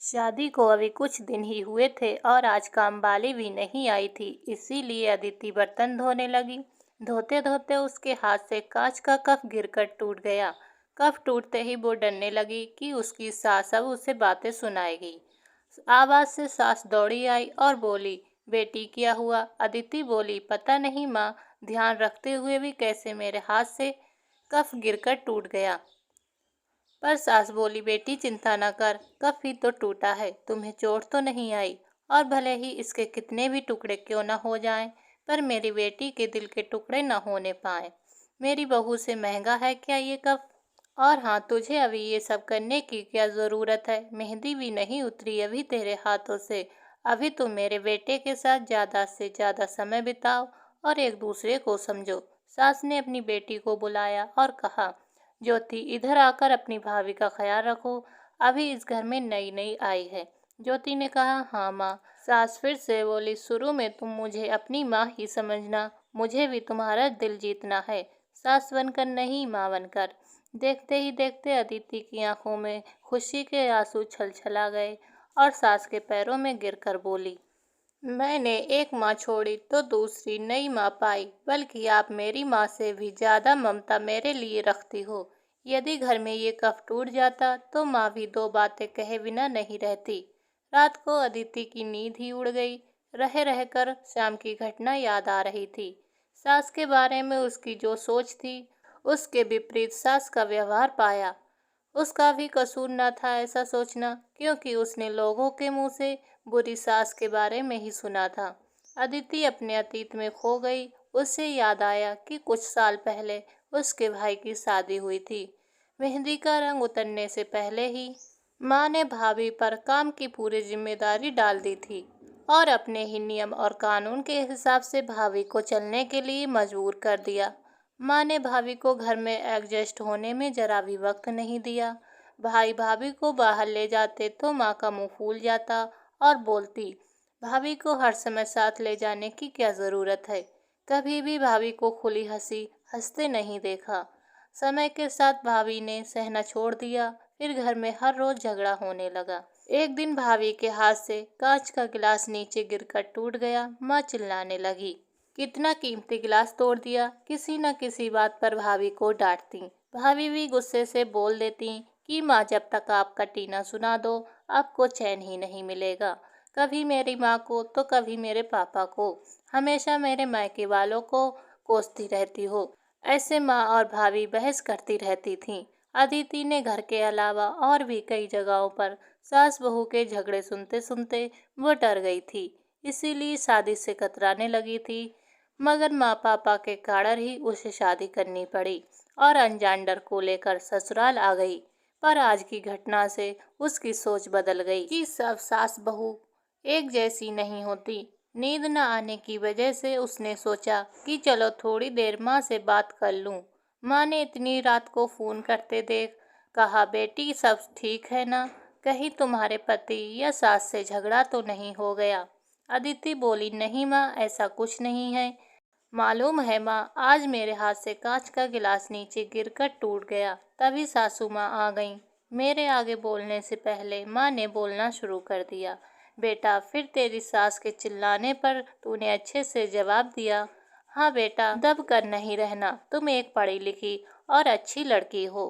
शादी को अभी कुछ दिन ही हुए थे और आज काम वाली भी नहीं आई थी, इसीलिए अदिति बर्तन धोने लगी। धोते धोते उसके हाथ से कांच का कप गिरकर टूट गया। कप टूटते ही वो डरने लगी कि उसकी सास अब उसे बातें सुनाएगी। आवाज से सास दौड़ी आई और बोली, बेटी क्या हुआ? अदिति बोली, पता नहीं माँ, ध्यान रखते हुए भी कैसे मेरे हाथ से कप गिरकर टूट गया। पर सास बोली, बेटी चिंता न कर, कप ही तो टूटा है, तुम्हें चोट तो नहीं आई। और भले ही इसके कितने भी टुकड़े क्यों न हो जाएं, पर मेरी बेटी के दिल के टुकड़े न होने पाए। मेरी बहू से महंगा है क्या ये कप? और हाँ, तुझे अभी ये सब करने की क्या ज़रूरत है? मेहंदी भी नहीं उतरी अभी तेरे हाथों से। अभी तुम मेरे बेटे के साथ ज़्यादा से ज़्यादा समय बिताओ और एक दूसरे को समझो। सास ने अपनी बेटी को बुलाया और कहा, ज्योति इधर आकर अपनी भाभी का ख्याल रखो, अभी इस घर में नई नई आई है। ज्योति ने कहा, हाँ माँ। सास फिर से बोली, शुरू में तुम मुझे अपनी माँ ही समझना, मुझे भी तुम्हारा दिल जीतना है, सास बनकर नहीं माँ बनकर। देखते ही देखते अदिति की आंखों में खुशी के आंसू छलछला गए और सास के पैरों में गिरकर बोली, मैंने एक माँ छोड़ी तो दूसरी नई माँ पाई, बल्कि आप मेरी माँ से भी ज़्यादा ममता मेरे लिए रखती हो। यदि घर में ये कफ टूट जाता तो माँ भी दो बातें कहे बिना नहीं रहती। रात को अदिति की नींद ही उड़ गई। रह रहकर शाम की घटना याद आ रही थी। सास के बारे में उसकी जो सोच थी, उसके विपरीत सास का व्यवहार पाया। उसका भी कसूर न था ऐसा सोचना, क्योंकि उसने लोगों के मुंह से बुरी सास के बारे में ही सुना था। अदिति अपने अतीत में खो गई। उसे याद आया कि कुछ साल पहले उसके भाई की शादी हुई थी। मेहंदी का रंग उतरने से पहले ही माँ ने भाभी पर काम की पूरी जिम्मेदारी डाल दी थी और अपने ही नियम और कानून के हिसाब से भाभी को चलने के लिए मजबूर कर दिया। माँ ने भाभी को घर में एडजस्ट होने में जरा भी वक्त नहीं दिया। भाई भाभी को बाहर ले जाते तो माँ का मुंह फूल जाता और बोलती, भाभी को हर समय साथ ले जाने की क्या ज़रूरत है? कभी भी भाभी को खुली हंसी हंसते नहीं देखा। समय के साथ भाभी ने सहना छोड़ दिया। फिर घर में हर रोज झगड़ा होने लगा। एक दिन भाभी के हाथ से कांच का गिलास नीचे गिरकर टूट गया। माँ चिल्लाने लगी, कितना कीमती गिलास तोड़ दिया। किसी न किसी बात पर भाभी को डांटती। भाभी भी गुस्से से बोल देती कि माँ, जब तक आपका टीना सुना दो आपको चैन ही नहीं मिलेगा। कभी मेरी माँ को तो कभी मेरे पापा को, हमेशा मेरे मायके वालों को कोसती रहती हो। ऐसे माँ और भाभी बहस करती रहती थीं। अदिति ने घर के अलावा और भी कई जगहों पर सास बहू के झगड़े सुनते सुनते वो डर गई थी, इसीलिए शादी से कतराने लगी थी। मगर माँ पापा के कारण ही उसे शादी करनी पड़ी और अनजान डर को लेकर ससुराल आ गई। पर आज की घटना से उसकी सोच बदल गई कि सब सास बहू एक जैसी नहीं होती। नींद न आने की वजह से उसने सोचा कि चलो थोड़ी देर माँ से बात कर लूँ। माँ ने इतनी रात को फ़ोन करते देख कहा, बेटी सब ठीक है ना? कहीं तुम्हारे पति या सास से झगड़ा तो नहीं हो गया? अदिति बोली, नहीं माँ, ऐसा कुछ नहीं है। मालूम है माँ, आज मेरे हाथ से कांच का गिलास नीचे गिरकर टूट गया, तभी सासू माँ आ गईं। मेरे आगे बोलने से पहले माँ ने बोलना शुरू कर दिया, बेटा फिर तेरी सास के चिल्लाने पर तूने अच्छे से जवाब दिया। हाँ बेटा, दब कर नहीं रहना, तुम एक पढ़ी लिखी और अच्छी लड़की हो,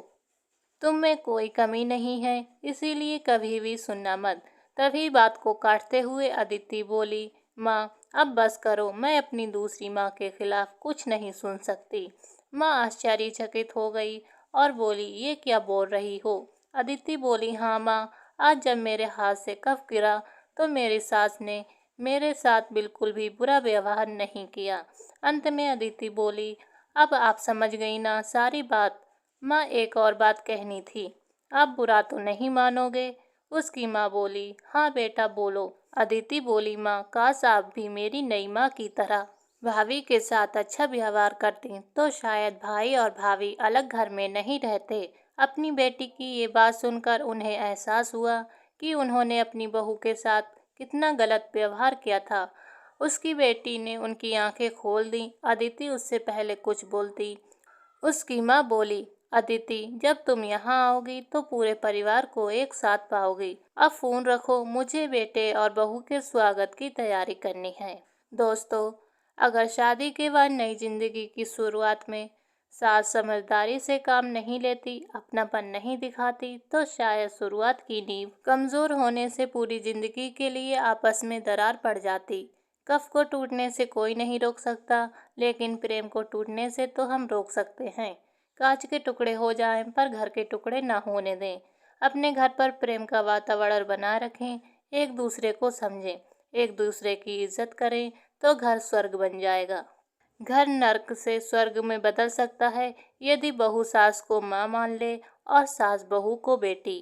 तुम में कोई कमी नहीं है, इसीलिए कभी भी सुनना मत। तभी बात को काटते हुए अदिति बोली, माँ अब बस करो, मैं अपनी दूसरी माँ के खिलाफ कुछ नहीं सुन सकती। माँ आश्चर्यचकित हो गई और बोली, ये क्या बोल रही हो? अदिति बोली, हाँ माँ, आज जब मेरे हाथ से कफ गिरा तो मेरी सास ने मेरे साथ बिल्कुल भी बुरा व्यवहार नहीं किया। अंत में अदिति बोली, अब आप समझ गई ना सारी बात? माँ एक और बात कहनी थी, आप बुरा तो नहीं मानोगे? उसकी माँ बोली, हाँ बेटा बोलो। अदिति बोली, माँ काश आप भी मेरी नई माँ की तरह भाभी के साथ अच्छा व्यवहार करती तो शायद भाई और भाभी अलग घर में नहीं रहते। अपनी बेटी की ये बात सुनकर उन्हें एहसास हुआ कि उन्होंने अपनी बहू के साथ कितना गलत व्यवहार किया था। उसकी बेटी ने उनकी आंखें खोल दी। अदिति उससे पहले कुछ बोलती, उसकी माँ बोली, अदिति, जब तुम यहाँ आओगी तो पूरे परिवार को एक साथ पाओगी। अब फोन रखो, मुझे बेटे और बहू के स्वागत की तैयारी करनी है। दोस्तों, अगर शादी के बाद नई जिंदगी की शुरुआत में सास समझदारी से काम नहीं लेती, अपनापन नहीं दिखाती, तो शायद शुरुआत की नींव कमजोर होने से पूरी जिंदगी के लिए आपस में दरार पड़ जाती। कफ को टूटने से कोई नहीं रोक सकता, लेकिन प्रेम को टूटने से तो हम रोक सकते हैं। कांच के टुकड़े हो जाएं, पर घर के टुकड़े ना होने दें। अपने घर पर प्रेम का वातावरण बनाए रखें, एक दूसरे को समझें, एक दूसरे की इज्जत करें, तो घर स्वर्ग बन जाएगा। घर नर्क से स्वर्ग में बदल सकता है यदि बहू सास को माँ मान ले और सास बहू को बेटी।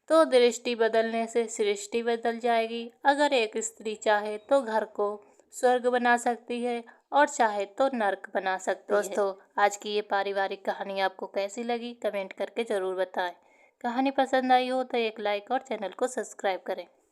तो दृष्टि बदलने से सृष्टि बदल जाएगी। अगर एक स्त्री चाहे तो घर को स्वर्ग बना सकती है और चाहे तो नर्क बना सकती है। दोस्तों, आज की ये पारिवारिक कहानी आपको कैसी लगी कमेंट करके ज़रूर बताएं। कहानी पसंद आई हो तो एक लाइक और चैनल को सब्सक्राइब करें।